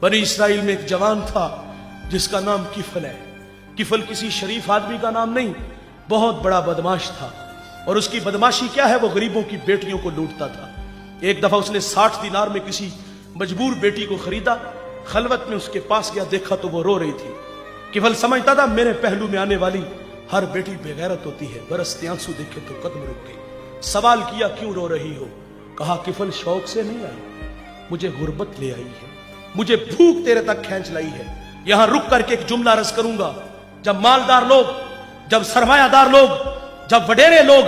बनी इसराइल में एक जवान था जिसका नाम किफल है। किफल किसी शरीफ आदमी का नाम नहीं, बहुत बड़ा बदमाश था। और उसकी बदमाशी क्या है, वो गरीबों की बेटियों को लूटता था। एक दफा उसने 60 दिनार में किसी मजबूर बेटी को खरीदा। खलवत में उसके पास गया, देखा तो वो रो रही थी। किफल समझता था मेरे पहलू में आने वाली हर बेटी बेगैरत होती है। बरसते आंसू देखे तो कदम रुक गए। सवाल किया क्यों रो रही हो? कहा किफल शौक से नहीं आई, मुझे गुर्बत ले आई है, मुझे भूख तेरे तक खींच लाई है। यहां रुक करके एक जुमला रस करूंगा, जब मालदार लोग, जब सरमायादार लोग, जब वडेरे लोग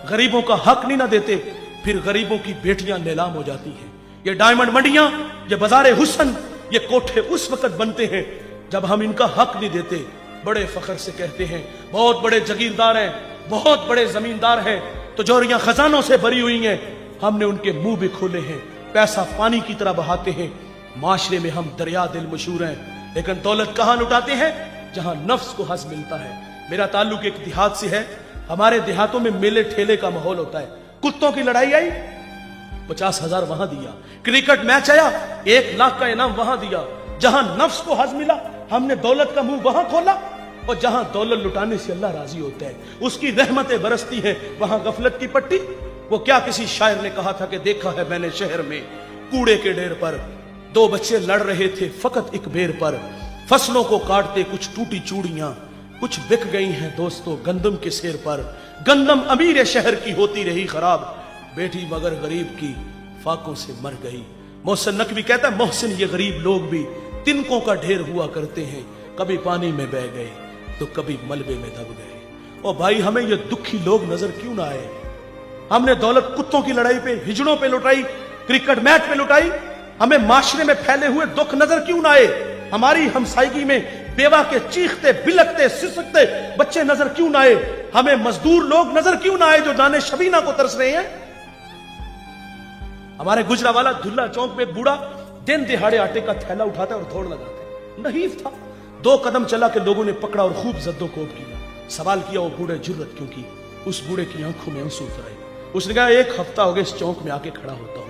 गरीबों का हक नहीं ना देते, फिर गरीबों की बेटियां नीलाम हो जाती हैं। ये डायमंड मंडियां, ये बाजारे हुस्न, ये कोठे उस वक्त बनते हैं जब हम इनका हक नहीं देते। बड़े फख्र से कहते हैं बहुत बड़े जगीरदार हैं, बहुत बड़े जमींदार हैं, तिजोरियां खजानों से भरी हुई हैं, हमने उनके मुंह भी खोले हैं, पैसा पानी की तरह बहाते हैं। माशरे में हम दरिया दिल मशहूर हैं, लेकिन दौलत कहां लुटाते हैं? जहां नफ्स को हज मिलता है। मेरा ताल्लुक एक देहात से है। हमारे देहातों में मेले ठेले का माहौल होता है। कुत्तों की लड़ाई आई, 50,000 वहां दिया। क्रिकेट मैच आया, 1 लाख का इनाम वहां दिया। जहां नफ्स को हज मिला, हमने दौलत का मुंह वहां खोला। और जहां दौलत लुटाने से अल्लाह राजी होता है, उसकी रहमतें बरसती हैं, वहां गफलत की पट्टी। वो क्या किसी शायर ने कहा था कि देखा है मैंने शहर में कूड़े के ढेर पर 2 बच्चे लड़ रहे थे फकत एक बेर पर। फसलों को काटते कुछ टूटी चूड़ियां, कुछ बिक गई हैं दोस्तों गंदम के सेर पर। गंदम अमीर शहर की होती रही खराब, बेटी मगर गरीब की फाकों से मर गई। मोहसिन नकवी कहता है मोहसिन ये गरीब लोग भी तिनकों का ढेर हुआ करते हैं, कभी पानी में बह गए तो कभी मलबे में दब गए। और भाई हमें ये दुखी लोग नजर क्यों ना आए? हमने दौलत कुत्तों की लड़ाई पे, हिजड़ों पे लुटाई, क्रिकेट मैच पे लुटाई। हमें माशरे में फैले हुए दुख नजर क्यों ना आए? हमारी हमसायगी में बेवा के चीखते बिलकते सिसकते बच्चे नजर क्यों ना आए? हमें मजदूर लोग नजर क्यों ना आए जो दाने शबीना को तरस रहे हैं? हमारे गुजरावाला दुल्ला चौक में एक बूढ़ा दिन दिहाड़े आटे का थैला उठाता है और दौड़ लगाता है। नहीफ था, 2 कदम चला के लोगों ने पकड़ा और खूब जद्दोकोब किया। सवाल किया वो बूढ़े जुर्रत क्यों की? उस बूढ़े की आंखों में आंसू उतर आए। उसने कहा 1 हफ्ता हो गया इस चौक में आके खड़ा होता हूं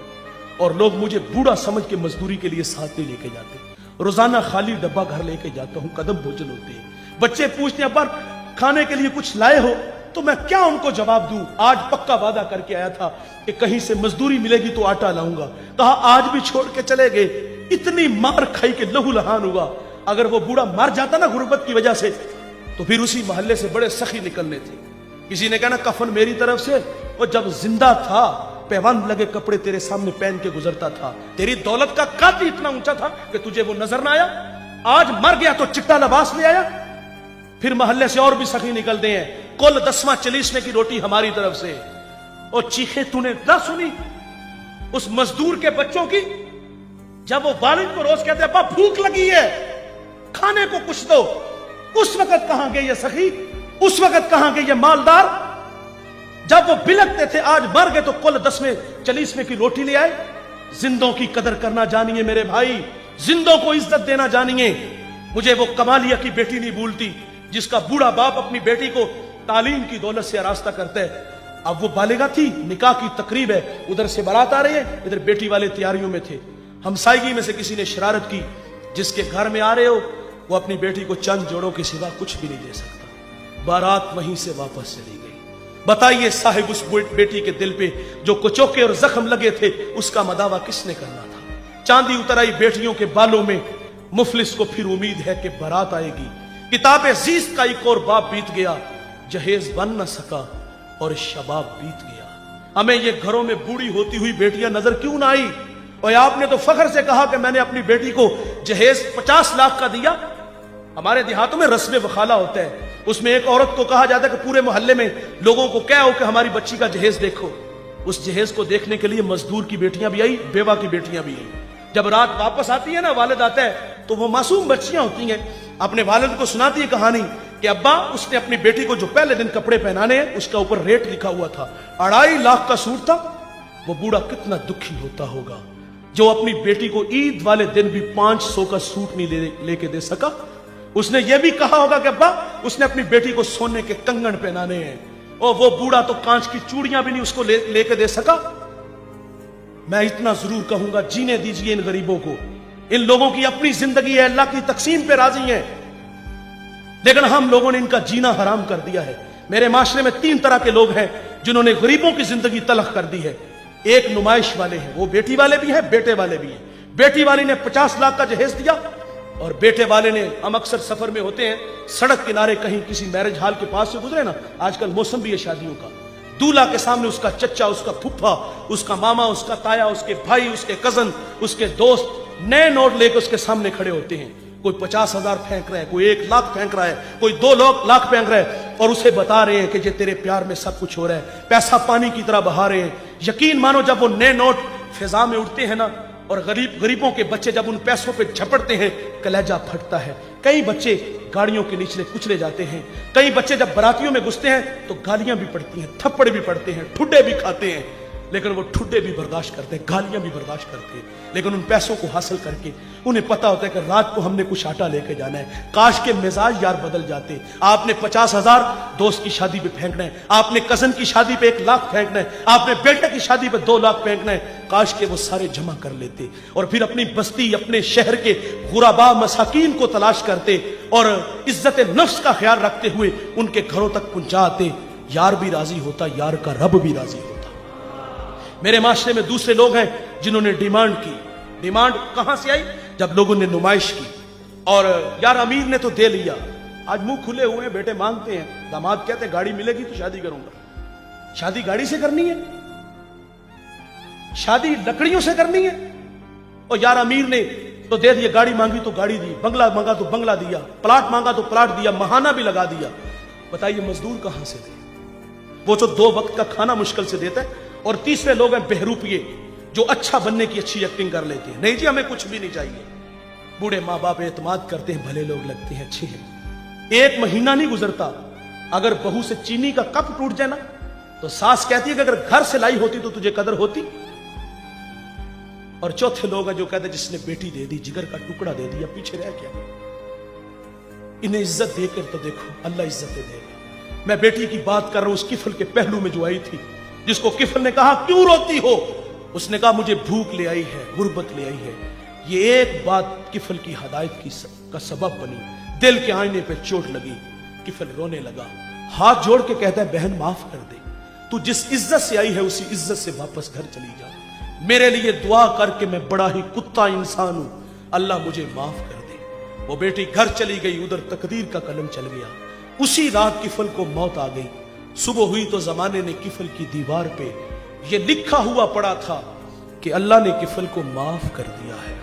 और लोग मुझे बूढ़ा समझ के मजदूरी के लिए साथ में लेके जाते। रोजाना खाली डब्बा घर लेके जाता हूं, कदम भोजन होते हैं। बच्चे पूछते हैं अब्बा खाने के लिए कुछ लाए हो? तो मैं क्या उनको जवाब दूं? आज पक्का वादा करके आया था कि कहीं से मजदूरी मिलेगी तो आटा लाऊंगा। कहा आज भी छोड़ के चले गए। इतनी मार खाई के लहू लहान हुआ। अगर वो बूढ़ा मर जाता ना गुर्बत की वजह से, तो फिर उसी मोहल्ले से बड़े सखी निकलने थे। किसी ने कहा ना कफन मेरी तरफ से, वो जब जिंदा था पैवान लगे कपड़े तेरे सामने पहन के गुजरता था। तेरी दौलत का कद इतना ऊंचा था कि तुझे वो नजर ना आया। आज मर गया तो चिट्टा लिबास ले आया। फिर मोहल्ले से और भी सखी निकलते हैं, कुल 10वां 40वें की रोटी हमारी तरफ से। और चीखें तूने ना सुनी उस मजदूर के बच्चों की, जब वो वालिद को रोज कहते अब्बा भूख लगी है, खाने को कुछ दो। उस वक्त कहां गए ये सखी? उस वक्त कहां गए ये मालदार? जब वो बिलकते थे आज मर गए तो कुल 10वें 40वें की रोटी ले आए। जिंदों की कदर करना जानिए मेरे भाई, जिंदों को इज्जत देना जानिए। मुझे वो कमालिया की बेटी नहीं भूलती जिसका बूढ़ा बाप अपनी बेटी को तालीम की दौलत से आरास्ता करता है। अब वो बालिगा थी, निकाह की तकरीब है, उधर से बारात आ रही है, इधर बेटी वाले तैयारियों में थे। हमसायगी में से किसी ने शरारत की, जिसके घर में आ रहे हो वो अपनी बेटी को चंद जोड़ों के सिवा कुछ भी नहीं दे सकता। बारात वहीं से वापस चली गई। बताइए साहिब उस बेटी के दिल पे जो कुचोके और जख्म लगे थे, उसका मदावा किसने करना था? चांदी उतर आई बेटियों के बालों में। मुफलिस को फिर उम्मीद है कि बारात आएगी। किताबे जीस्त का एक और बाप बीत गया, जहेज बन न सका और शबाब बीत गया। हमें ये घरों में बूढ़ी होती हुई बेटियां नजर क्यों ना आई? और आपने तो फख्र से कहा कि मैंने अपनी बेटी को जहेज 50 लाख का दिया। हमारे देहातों में रस्म वखाला होता है, उसमें एक औरत को कहा जाता है कि पूरे मोहल्ले में लोगों को क्या हो कि हमारी बच्ची का जहेज देखो। उस जहेज को देखने के लिए मजदूर की बेटियां भी आई, बेवा की बेटियां भी आई। जब रात वापस आती है ना, वालिद आता है, तो वो मासूम बच्चियां होती हैं, अपने वालिद को सुनाती है कहानी कि अब्बा उसने अपनी बेटी को जो पहले दिन कपड़े पहनाने हैं उसका ऊपर रेट लिखा हुआ था, 2.5 लाख का सूट था। वो बूढ़ा कितना दुखी होता होगा जो अपनी बेटी को ईद वाले दिन भी 500 का सूट नहीं लेके दे सका। उसने ये भी कहा होगा कि अब्बा उसने अपनी बेटी को सोने के कंगन पहनाने हैं, और वो बूढ़ा तो कांच की चूड़ियां भी नहीं उसको लेके दे सका। मैं इतना जरूर कहूंगा, जीने दीजिए इन गरीबों को। इन लोगों की अपनी जिंदगी है, अल्लाह की तकसीम पे राजी हैं, लेकिन हम लोगों ने इनका जीना हराम कर दिया है। मेरे माशरे में 3 तरह के लोग हैं जिन्होंने गरीबों की जिंदगी तलख कर दी है। एक नुमाइश वाले हैं, वो बेटी वाले भी हैं, बेटे वाले भी हैं। बेटी वाली ने 50 लाख का जहेज दिया और बेटे वाले ने, हम अक्सर सफर में होते हैं, सड़क किनारे कहीं किसी मैरिज हॉल के पास से गुजरे ना, आजकल मौसम भी है शादियों का, दूल्हा के सामने उसका चच्चा, उसका फुफ्फा, उसका मामा, उसका ताया, उसके भाई, उसके कजन, उसके दोस्त नए नोट लेकर उसके सामने खड़े होते हैं। कोई 50,000 फेंक रहा है, कोई 1 लाख फेंक रहा है, कोई 2 लाख फेंक रहा है और उसे बता रहे हैं कि ये तेरे प्यार में सब कुछ हो रहा है, पैसा पानी की तरह बहा रहे हैं। यकीन मानो जब वो नए नोट फिजा में उड़ते हैं ना और गरीबों के बच्चे जब उन पैसों पे झपटते हैं, कलेजा फटता है। कई बच्चे गाड़ियों के नीचे कुचले जाते हैं, कई बच्चे जब बारातियों में घुसते हैं तो गालियां भी पड़ती हैं, थप्पड़ भी पड़ते हैं, ठुड्डे भी खाते हैं, लेकिन वो ठुड्डे भी बर्दाश्त करते हैं, गालियां भी बर्दाश्त करते हैं। लेकिन उन पैसों को हासिल करके उन्हें पता होता है कि रात को हमने कुछ आटा लेके जाना है। काश के मिजाज यार बदल जाते। आपने 50,000 दोस्त की शादी पे फेंकना है, आपने कजन की शादी पे 1 लाख फेंकना है, आपने बेटे की शादी पे 2 लाख फेंकना है। काश के वो सारे जमा कर लेते और फिर अपनी बस्ती, अपने शहर के गुराबा मसाकीन को तलाश करते और इज्जत नफ्स का ख्याल रखते हुए उनके घरों तक पहुंचाते। यार भी राजी होता, यार का रब भी राजी होता। मेरे माशरे में दूसरे लोग हैं जिन्होंने डिमांड की। डिमांड कहां से आई? जब लोगों ने नुमाइश की और यार अमीर ने तो दे लिया, आज मुंह खुले हुए हैं, बेटे मांगते हैं, दामाद कहते हैं गाड़ी मिलेगी तो शादी करूंगा। शादी गाड़ी से करनी है? शादी लकड़ियों से करनी है? और यार अमीर ने तो दे दिया, गाड़ी मांगी तो गाड़ी दी, बंगला मांगा तो बंगला दिया, प्लाट मांगा तो प्लाट दिया, महाना भी लगा दिया। बताइए मजदूर कहां से दे? वो तो 2 वक्त का खाना मुश्किल से देता है। और तीसरे लोग हैं बहरूपिये जो अच्छा बनने की अच्छी एक्टिंग कर लेते हैं। नहीं जी हमें कुछ भी नहीं चाहिए। बूढ़े माँ बाप एतमाद करते हैं, भले लोग लगते हैं, अच्छे हैं। 1 महीना नहीं गुजरता, अगर बहू से चीनी का कप टूट जाए ना तो सास कहती है कि अगर घर से लाई होती तो तुझे कदर होती। और चौथे लोग हैं जो कहते हैं जिसने बेटी दे दी, जिगर का टुकड़ा दे दिया, पीछे रह गया। इन्हें इज्जत देकर तो देखो अल्लाह इज्जतें देगा। मैं बेटी की बात कर रहा हूं उस किफल के पहलू में जो आई थी, जिसको किफल ने कहा क्यों रोती हो? उसने कहा मुझे भूख ले आई है, गुर्बत ले आई है। ये एक बात किफल की हदायत का सबब बनी। दिल के आईने पे चोट लगी, किफल रोने लगा, हाथ जोड़ के कहता है बहन माफ कर दे, तू जिस इज्जत से आई है उसी इज्जत से वापस घर चली जा। मेरे लिए दुआ करके, मैं बड़ा ही कुत्ता इंसान हूं, अल्लाह मुझे माफ कर दे। वो बेटी घर चली गई, उधर तकदीर का कलम चल गया। उसी रात किफल को मौत आ गई। सुबह हुई तो जमाने ने किफल की दीवार पे यह लिखा हुआ पड़ा था कि अल्लाह ने किफल को माफ कर दिया है।